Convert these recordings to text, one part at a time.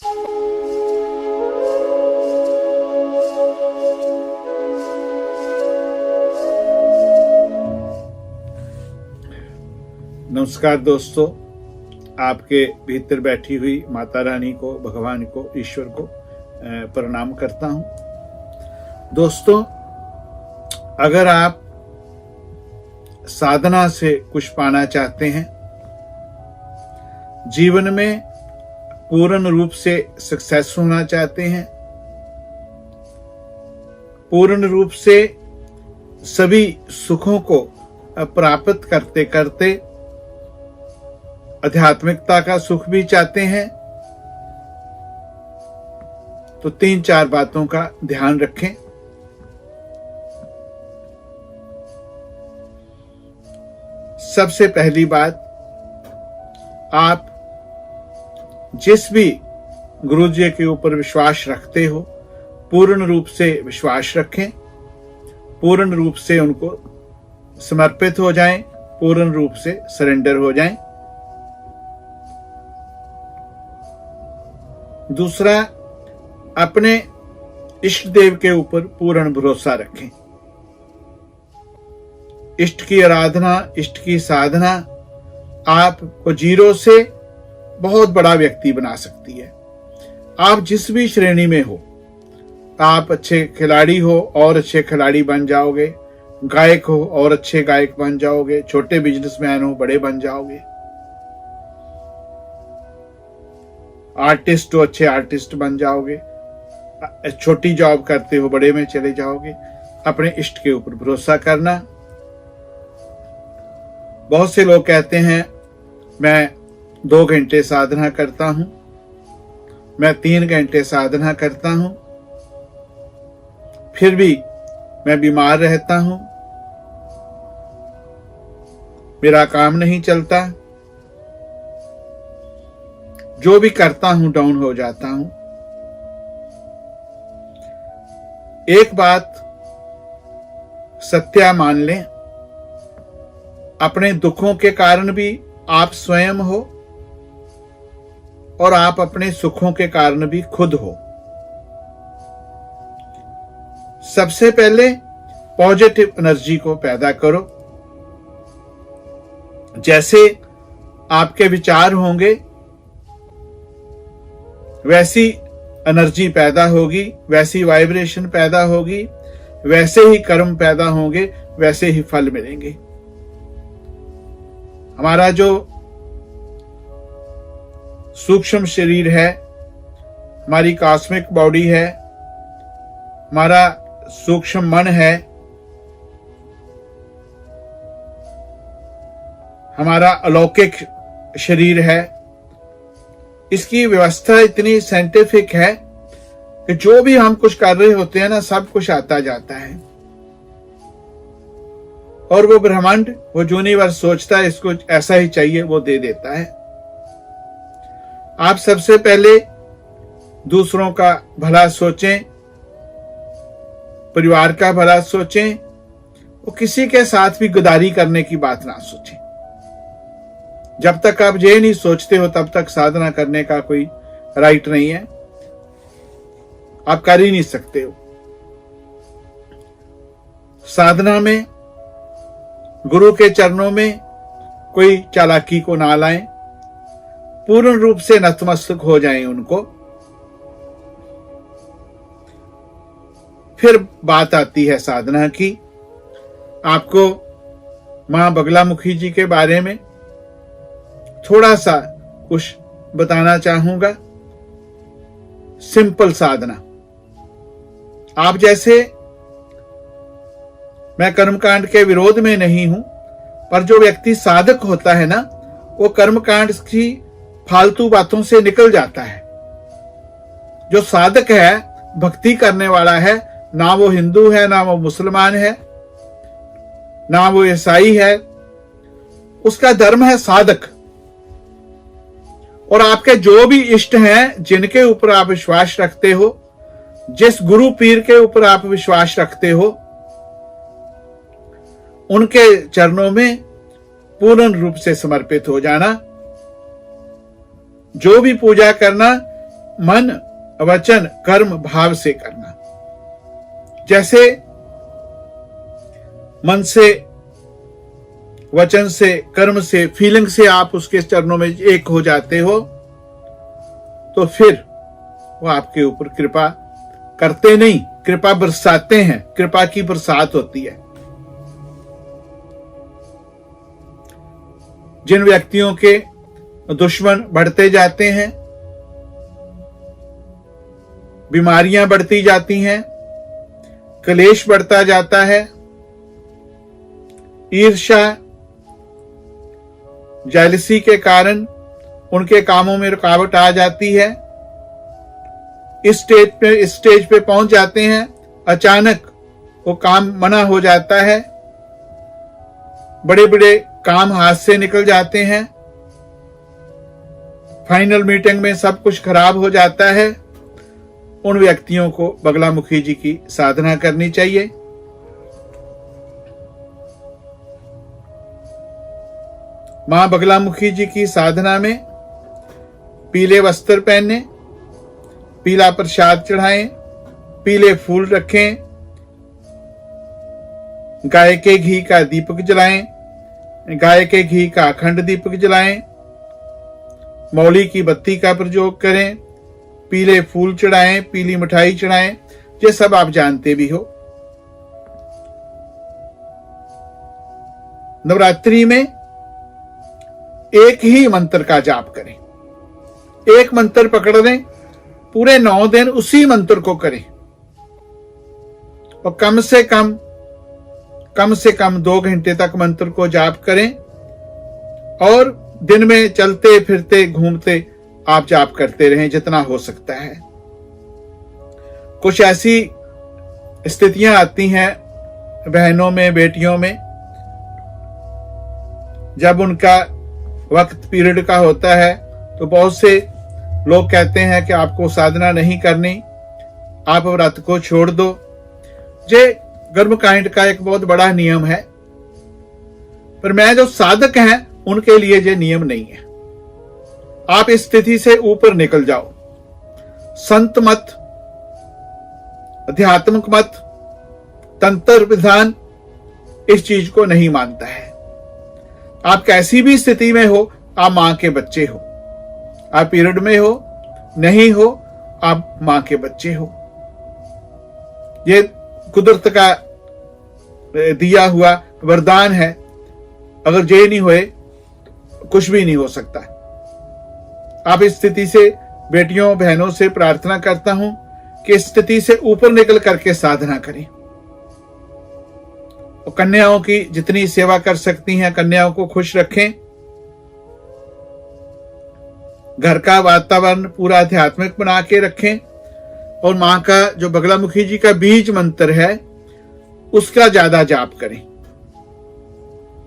नमस्कार दोस्तों, आपके भीतर बैठी हुई माता रानी को, भगवान को, ईश्वर को प्रणाम करता हूं। दोस्तों, अगर आप साधना से कुछ पाना चाहते हैं, जीवन में पूर्ण रूप से सक्सेस होना चाहते हैं, पूर्ण रूप से सभी सुखों को प्राप्त करते करते आध्यात्मिकता का सुख भी चाहते हैं, तो 3-4 बातों का ध्यान रखें। सबसे पहली बात, आप जिस भी गुरु जी के ऊपर विश्वास रखते हो, पूर्ण रूप से विश्वास रखें, पूर्ण रूप से उनको समर्पित हो जाएं, पूर्ण रूप से सरेंडर हो जाएं। दूसरा, अपने इष्ट देव के ऊपर पूर्ण भरोसा रखें। इष्ट की आराधना, इष्ट की साधना आपको जीरो से बहुत बड़ा व्यक्ति बना सकती है। आप जिस भी श्रेणी में हो, आप अच्छे खिलाड़ी हो और अच्छे खिलाड़ी बन जाओगे, गायक हो और अच्छे गायक बन जाओगे, छोटे बिजनेसमैन हो बड़े बन जाओगे, आर्टिस्ट हो अच्छे आर्टिस्ट बन जाओगे, छोटी जॉब करते हो बड़े में चले जाओगे। अपने इष्ट के ऊपर भरोसा करना। बहुत से लोग कहते हैं मैं 2 घंटे साधना करता हूं, मैं 3 घंटे साधना करता हूं, फिर भी मैं बीमार रहता हूं, मेरा काम नहीं चलता, जो भी करता हूं डाउन हो जाता हूं। एक बात सत्या मान लें, अपने दुखों के कारण भी आप स्वयं हो और आप अपने सुखों के कारण भी खुद हो। सबसे पहले पॉजिटिव एनर्जी को पैदा करो। जैसे आपके विचार होंगे वैसी एनर्जी पैदा होगी, वैसी वाइब्रेशन पैदा होगी, वैसे ही कर्म पैदा होंगे, वैसे ही फल मिलेंगे। हमारा जो सूक्ष्म शरीर है, हमारी कॉस्मिक बॉडी है, हमारा सूक्ष्म मन है, हमारा अलौकिक शरीर है, इसकी व्यवस्था इतनी साइंटिफिक है कि जो भी हम कुछ कर रहे होते हैं ना, सब कुछ आता जाता है। और वो ब्रह्मांड, वो यूनिवर्स सोचता है इसको ऐसा ही चाहिए, वो दे देता है। आप सबसे पहले दूसरों का भला सोचें, परिवार का भला सोचें, वो किसी के साथ भी गद्दारी करने की बात ना सोचें। जब तक आप ये नहीं सोचते हो तब तक साधना करने का कोई राइट नहीं है, आप कर ही नहीं सकते हो। साधना में गुरु के चरणों में कोई चालाकी को ना लाएं, पूर्ण रूप से नतमस्तक हो जाएं उनको। फिर बात आती है साधना की। आपको मां बगलामुखी जी के बारे में थोड़ा सा कुछ बताना चाहूंगा। सिंपल साधना, आप जैसे, मैं कर्मकांड के विरोध में नहीं हूं, पर जो व्यक्ति साधक होता है ना, वो कर्मकांड की फालतू बातों से निकल जाता है। जो साधक है, भक्ति करने वाला है, ना वो हिंदू है, ना वो मुसलमान है, ना वो ईसाई है, उसका धर्म है साधक। और आपके जो भी इष्ट हैं, जिनके ऊपर आप विश्वास रखते हो, जिस गुरु पीर के ऊपर आप विश्वास रखते हो, उनके चरणों में पूर्ण रूप से समर्पित हो जाना। जो भी पूजा करना, मन, वचन, कर्म भाव से करना। जैसे मन से, वचन से, कर्म से, फीलिंग से आप उसके चरणों में एक हो जाते हो, तो फिर वो आपके ऊपर कृपा करते नहीं, कृपा बरसाते हैं। कृपा की बरसात होती है। जिन व्यक्तियों के दुश्मन बढ़ते जाते हैं, बीमारियां बढ़ती जाती हैं, क्लेश बढ़ता जाता है, ईर्ष्या, जेलसी के कारण उनके कामों में रुकावट आ जाती है, इस स्टेज पे पहुंच जाते हैं, अचानक वो काम मना हो जाता है, बड़े बड़े काम हाथ से निकल जाते हैं, फाइनल मीटिंग में सब कुछ खराब हो जाता है। उन व्यक्तियों को बगलामुखी जी की साधना करनी चाहिए। मां बगलामुखी जी की साधना में पीले वस्त्र पहने, पीला प्रसाद चढ़ाएं, पीले फूल रखें, गाय के घी का दीपक जलाएं, गाय के घी का अखंड दीपक जलाएं, मौली की बत्ती का प्रयोग करें, पीले फूल चढ़ाएं, पीली मिठाई चढ़ाएं। ये सब आप जानते भी हो। नवरात्रि में एक ही मंत्र का जाप करें, एक मंत्र पकड़ लें, पूरे 9 दिन उसी मंत्र को करें और कम से कम 2 घंटे तक मंत्र को जाप करें और दिन में चलते फिरते घूमते आप जाप करते रहें जितना हो सकता है। कुछ ऐसी स्थितियां आती हैं बहनों में, बेटियों में, जब उनका वक्त पीरियड का होता है तो बहुत से लोग कहते हैं कि आपको साधना नहीं करनी, आप व्रत को छोड़ दो। ये कर्मकांड का एक बहुत बड़ा नियम है, पर मैं जो साधक हैं उनके लिए ये नियम नहीं है। आप इस स्थिति से ऊपर निकल जाओ। संत मत, आध्यात्मिक मत, तंत्र विधान इस चीज को नहीं मानता है। आप कैसी भी स्थिति में हो, आप मां के बच्चे हो। आप पीरियड में हो, नहीं हो, आप मां के बच्चे हो। ये कुदरत का दिया हुआ वरदान है। अगर ये नहीं होए कुछ भी नहीं हो सकता। आप इस स्थिति से, बेटियों बहनों से प्रार्थना करता हूं कि इस स्थिति से ऊपर निकल करके साधना करें। और कन्याओं की जितनी सेवा कर सकती हैं, कन्याओं को खुश रखें। घर का वातावरण पूरा आध्यात्मिक बना के रखें और मां का जो बगलामुखी जी का बीज मंत्र है उसका ज्यादा जाप करें।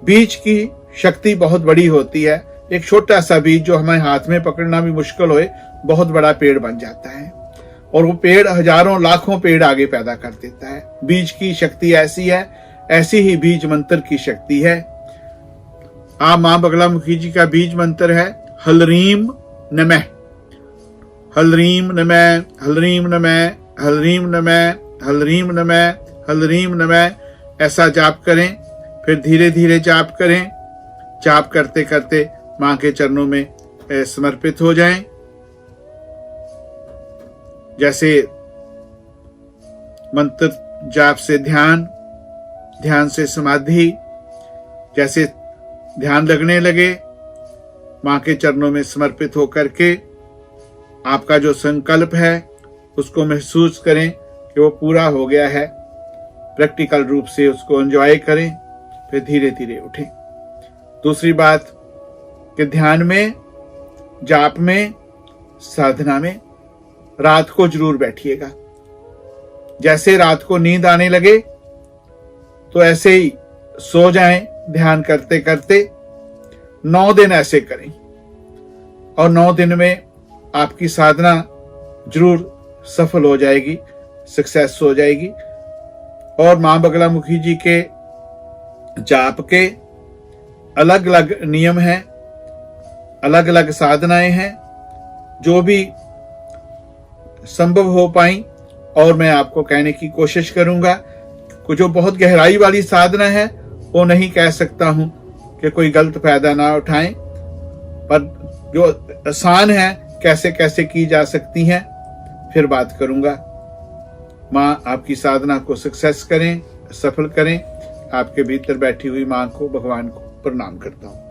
बीज की शक्ति बहुत बड़ी होती है। एक छोटा सा बीज जो हमें हाथ में पकड़ना भी मुश्किल होए, बहुत बड़ा पेड़ बन जाता है और वो पेड़ हजारों लाखों पेड़ आगे पैदा कर देता है। बीज की शक्ति ऐसी है, ऐसी ही बीज मंत्र की शक्ति है। आप मां बगलामुखी जी का बीज मंत्र है हलरीम नमः, हलरीम नमः, हलरीम नमः, हलरीम नमः, हलरीम नमः, हलरीम नमः। ऐसा जाप करें, फिर धीरे धीरे जाप करें। जाप करते करते मां के चरणों में समर्पित हो जाएं। जैसे मंत्र जाप से ध्यान, ध्यान से समाधि, जैसे ध्यान लगने लगे, मां के चरणों में समर्पित होकर के आपका जो संकल्प है उसको महसूस करें कि वो पूरा हो गया है। प्रैक्टिकल रूप से उसको एंजॉय करें, फिर धीरे धीरे उठें। दूसरी बात कि ध्यान में, जाप में, साधना में रात को जरूर बैठिएगा। जैसे रात को नींद आने लगे तो ऐसे ही सो जाएं ध्यान करते करते। 9 दिन ऐसे करें और 9 दिन में आपकी साधना जरूर सफल हो जाएगी, सक्सेस हो जाएगी। और मां बगलामुखी जी के जाप के अलग अलग नियम हैं, अलग अलग साधनाएं हैं। जो भी संभव हो पाई और मैं आपको कहने की कोशिश करूंगा। जो बहुत गहराई वाली साधना है वो नहीं कह सकता हूं कि कोई गलत फायदा ना उठाएं, पर जो आसान है कैसे कैसे की जा सकती हैं फिर बात करूंगा। मां आपकी साधना को सक्सेस करें, सफल करें। आपके भीतर बैठी हुई मां को, भगवान को प्रणाम करता हूं।